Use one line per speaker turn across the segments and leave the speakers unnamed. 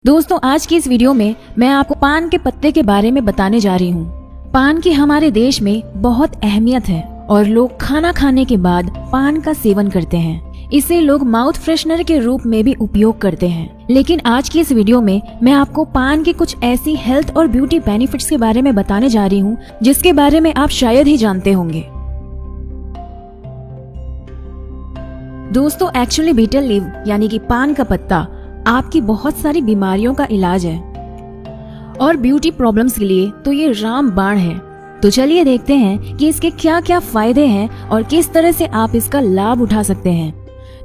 दोस्तों, आज की इस वीडियो में मैं आपको पान के पत्ते के बारे में बताने जा रही हूँ। पान की हमारे देश में बहुत अहमियत है और लोग खाना खाने के बाद पान का सेवन करते हैं। इसे लोग माउथ फ्रेशनर के रूप में भी उपयोग करते हैं। लेकिन आज की इस वीडियो में मैं आपको पान के कुछ ऐसी हेल्थ और ब्यूटी बेनिफिट्स के बारे में बताने जा रही हूँ जिसके बारे में आप शायद ही जानते होंगे। दोस्तों, एक्चुअली बीटल लीव यानी कि पान का पत्ता आपकी बहुत सारी बीमारियों का इलाज है और ब्यूटी प्रॉब्लम्स के लिए तो ये रामबाण है। तो चलिए देखते हैं कि इसके क्या क्या फायदे हैं और किस तरह से आप इसका लाभ उठा सकते हैं।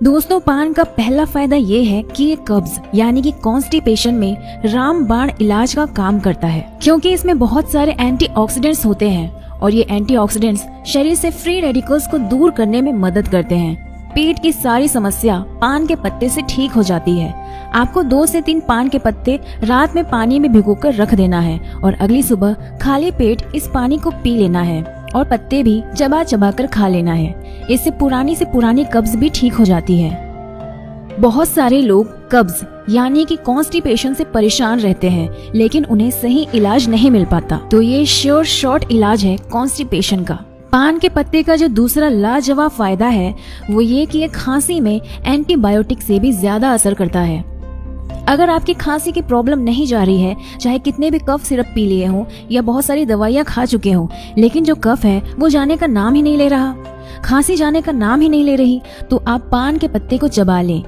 दोस्तों, पान का पहला फायदा ये है कि ये कब्ज यानी कि कॉन्स्टिपेशन में रामबाण इलाज का काम करता है, क्योंकि इसमें बहुत सारे एंटीऑक्सीडेंट्स होते हैं और ये एंटीऑक्सीडेंट्स शरीर से फ्री रेडिकल्स को दूर करने में मदद करते हैं। पेट की सारी समस्या पान के पत्ते से ठीक हो जाती है। आपको 2 से 3 पान के पत्ते रात में पानी में भिगोकर रख देना है और अगली सुबह खाली पेट इस पानी को पी लेना है और पत्ते भी चबा चबा कर खा लेना है। इससे पुरानी कब्ज भी ठीक हो जाती है। बहुत सारे लोग कब्ज यानी कि कॉन्स्टिपेशन से परेशान रहते हैं, लेकिन उन्हें सही इलाज नहीं मिल पाता। तो ये श्योर शॉर्ट इलाज है कॉन्स्टिपेशन का। पान के पत्ते का जो दूसरा लाजवाब फायदा है वो ये कि ये खांसी में एंटीबायोटिक से भी ज्यादा असर करता है। अगर आपकी खांसी की प्रॉब्लम नहीं जा रही है, चाहे कितने भी कफ सिरप पी लिए हों या बहुत सारी दवाइयाँ खा चुके हों, लेकिन जो कफ है वो जाने का नाम ही नहीं ले रहा, खांसी जाने का नाम ही नहीं ले रही, तो आप पान के पत्ते को चबा लें।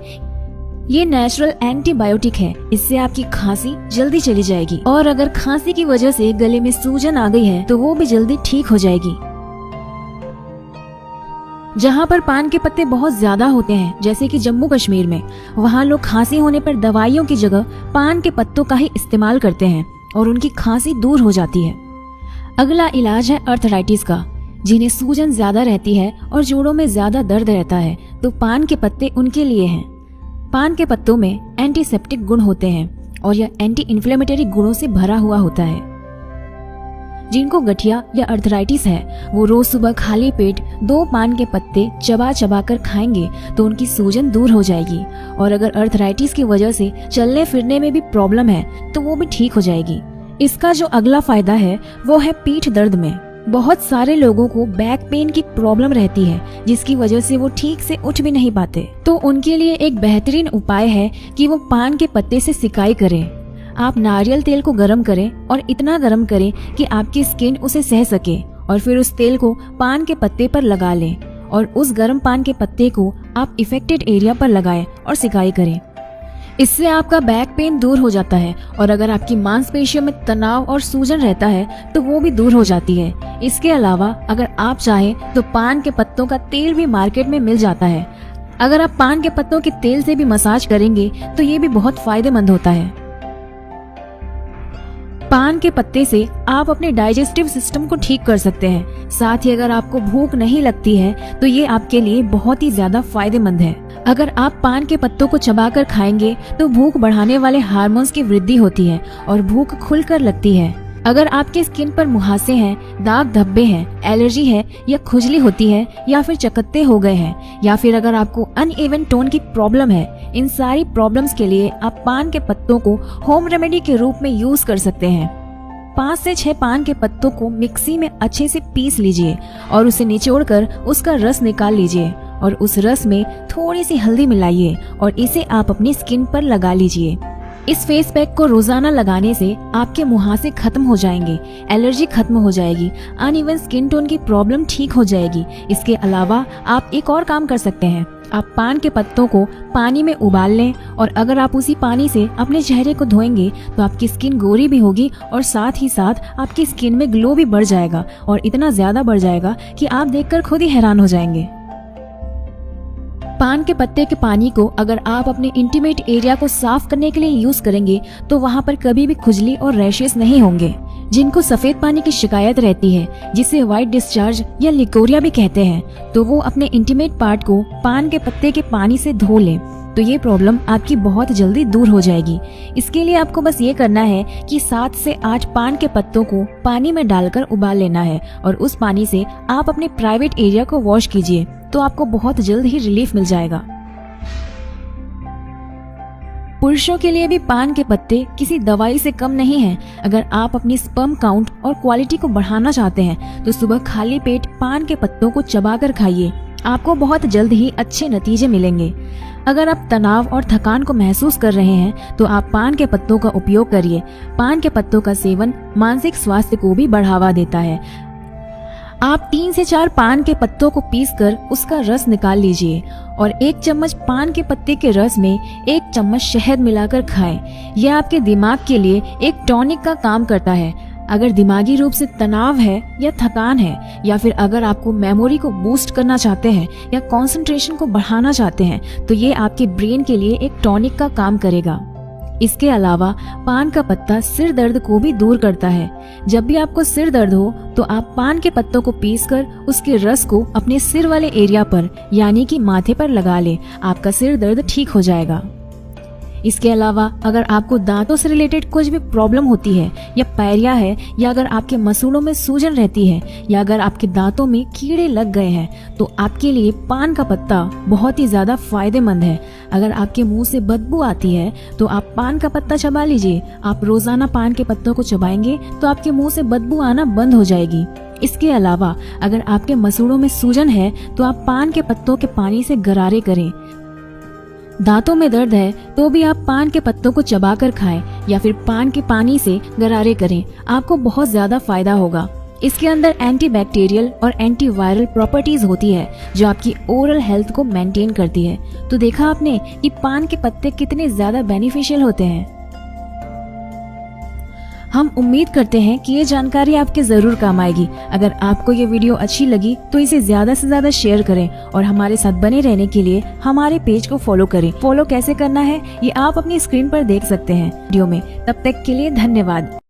ये नेचुरल एंटीबायोटिक है, इससे आपकी खांसी जल्दी चली जाएगी और अगर खांसी की वजह से गले में सूजन आ गई है तो वो भी जल्दी ठीक हो जाएगी। जहाँ पर पान के पत्ते बहुत ज्यादा होते हैं, जैसे कि जम्मू कश्मीर में, वहाँ लोग खांसी होने पर दवाइयों की जगह पान के पत्तों का ही इस्तेमाल करते हैं और उनकी खांसी दूर हो जाती है। अगला इलाज है अर्थराइटिस का। जिन्हें सूजन ज्यादा रहती है और जोड़ों में ज्यादा दर्द रहता है, तो पान के पत्ते उनके लिए हैं। पान के पत्तों में एंटीसेप्टिक गुण होते हैं और यह एंटी इन्फ्लेमेटरी गुणों से भरा हुआ होता है। जिनको गठिया या अर्थराइटिस है, वो रोज सुबह खाली पेट 2 पान के पत्ते चबा चबा कर खाएंगे तो उनकी सूजन दूर हो जाएगी और अगर अर्थराइटिस की वजह से चलने फिरने में भी प्रॉब्लम है तो वो भी ठीक हो जाएगी। इसका जो अगला फायदा है वो है पीठ दर्द में। बहुत सारे लोगों को बैक पेन की प्रॉब्लम रहती है, जिसकी वजह से वो ठीक से उठ भी नहीं पाते। तो उनके लिए एक बेहतरीन उपाय है कि वो पान के पत्ते से सिकाई करें। आप नारियल तेल को गरम करें और इतना गरम करें कि आपकी स्किन उसे सह सके और फिर उस तेल को पान के पत्ते पर लगा लें और उस गरम पान के पत्ते को आप इफेक्टेड एरिया पर लगाएं और सिकाई करें। इससे आपका बैक पेन दूर हो जाता है और अगर आपकी मांसपेशियों में तनाव और सूजन रहता है तो वो भी दूर हो जाती है। इसके अलावा अगर आप चाहें तो पान के पत्तों का तेल भी मार्केट में मिल जाता है। अगर आप पान के पत्तों के तेल से भी मसाज करेंगे तो ये भी बहुत फायदेमंद होता है। पान के पत्ते से आप अपने डाइजेस्टिव सिस्टम को ठीक कर सकते हैं। साथ ही अगर आपको भूख नहीं लगती है तो ये आपके लिए बहुत ही ज्यादा फायदेमंद है। अगर आप पान के पत्तों को चबाकर खाएंगे तो भूख बढ़ाने वाले हार्मोन्स की वृद्धि होती है और भूख खुलकर लगती है। अगर आपके स्किन पर मुहासे हैं, दाग धब्बे हैं, एलर्जी है या खुजली होती है या फिर चकत्ते हो गए हैं या फिर अगर आपको अनइवन टोन की प्रॉब्लम है, इन सारी प्रॉब्लम्स के लिए आप पान के पत्तों को होम रेमेडी के रूप में यूज कर सकते हैं। 5 से 6 पान के पत्तों को मिक्सी में अच्छे से पीस लीजिए और उसे निचोड़कर उसका रस निकाल लीजिए और उस रस में थोड़ी सी हल्दी मिलाइए और इसे आप अपनी स्किन पर लगा लीजिए। इस फेस पैक को रोजाना लगाने से आपके मुहासे खत्म हो जाएंगे, एलर्जी खत्म हो जाएगी, अनइवन स्किन टोन की प्रॉब्लम ठीक हो जाएगी। इसके अलावा आप एक और काम कर सकते हैं। आप पान के पत्तों को पानी में उबाल लें और अगर आप उसी पानी से अपने चेहरे को धोएंगे तो आपकी स्किन गोरी भी होगी और साथ ही साथ आपकी स्किन में ग्लो भी बढ़ जाएगा और इतना ज्यादा बढ़ जाएगा कि आप देखकर खुद ही हैरान हो जाएंगे। पान के पत्ते के पानी को अगर आप अपने इंटीमेट एरिया को साफ करने के लिए यूज करेंगे तो वहाँ पर कभी भी खुजली और रैशेस नहीं होंगे। जिनको सफेद पानी की शिकायत रहती है, जिसे व्हाइट डिस्चार्ज या लिकोरिया भी कहते हैं, तो वो अपने इंटीमेट पार्ट को पान के पत्ते के पानी से धो लें तो ये प्रॉब्लम आपकी बहुत जल्दी दूर हो जाएगी। इसके लिए आपको बस ये करना है कि 7 से 8 पान के पत्तों को पानी में डालकर उबाल लेना है और उस पानी से आप अपने प्राइवेट एरिया को वॉश कीजिए तो आपको बहुत जल्द ही रिलीफ मिल जाएगा। पुरुषों के लिए भी पान के पत्ते किसी दवाई से कम नहीं हैं। अगर आप अपनी स्पर्म काउंट और क्वालिटी को बढ़ाना चाहते हैं तो सुबह खाली पेट पान के पत्तों को चबाकर खाइए। आपको बहुत जल्द ही अच्छे नतीजे मिलेंगे। अगर आप तनाव और थकान को महसूस कर रहे हैं तो आप पान के पत्तों का उपयोग करिए। पान के पत्तों का सेवन मानसिक स्वास्थ्य को भी बढ़ावा देता है। आप 3 से 4 पान के पत्तों को पीसकर उसका रस निकाल लीजिए और 1 चम्मच पान के पत्ते के रस में 1 चम्मच शहद मिलाकर खाएं। यह आपके दिमाग के लिए एक टॉनिक का काम करता है। अगर दिमागी रूप से तनाव है या थकान है, या फिर अगर आपको मेमोरी को बूस्ट करना चाहते हैं या कंसंट्रेशन को बढ़ाना चाहते हैं, तो ये आपके ब्रेन के लिए एक टॉनिक का काम करेगा। इसके अलावा पान का पत्ता सिर दर्द को भी दूर करता है। जब भी आपको सिर दर्द हो तो आप पान के पत्तों को पीसकर उसके रस को अपने सिर वाले एरिया पर यानी कि माथे पर लगा लें। आपका सिर दर्द ठीक हो जाएगा। इसके अलावा अगर आपको दांतों से रिलेटेड कुछ भी प्रॉब्लम होती है या पैरिया है, या अगर आपके मसूड़ों में सूजन रहती है, या अगर आपके दांतों में कीड़े लग गए हैं, तो आपके लिए पान का पत्ता बहुत ही ज्यादा फायदेमंद है। अगर आपके मुंह से बदबू आती है तो आप पान का पत्ता चबा लीजिए। आप रोजाना पान के पत्तों को चबाएंगे तो आपके मुंह से बदबू आना बंद हो जाएगी। इसके अलावा अगर आपके मसूड़ों में सूजन है तो आप पान के पत्तों के पानी से गरारे करें। दांतों में दर्द है तो भी आप पान के पत्तों को चबाकर खाएं या फिर पान के पानी से गरारे करें। आपको बहुत ज्यादा फायदा होगा। इसके अंदर एंटीबैक्टीरियल और एंटीवायरल प्रॉपर्टीज होती है जो आपकी ओरल हेल्थ को मेंटेन करती है। तो देखा आपने कि पान के पत्ते कितने ज्यादा बेनिफिशियल होते हैं। हम उम्मीद करते हैं कि ये जानकारी आपके जरूर काम आएगी। अगर आपको ये वीडियो अच्छी लगी तो इसे ज्यादा से ज्यादा शेयर करें और हमारे साथ बने रहने के लिए हमारे पेज को फॉलो करें। फॉलो कैसे करना है ये आप अपनी स्क्रीन पर देख सकते हैं वीडियो में। तब तक के लिए धन्यवाद।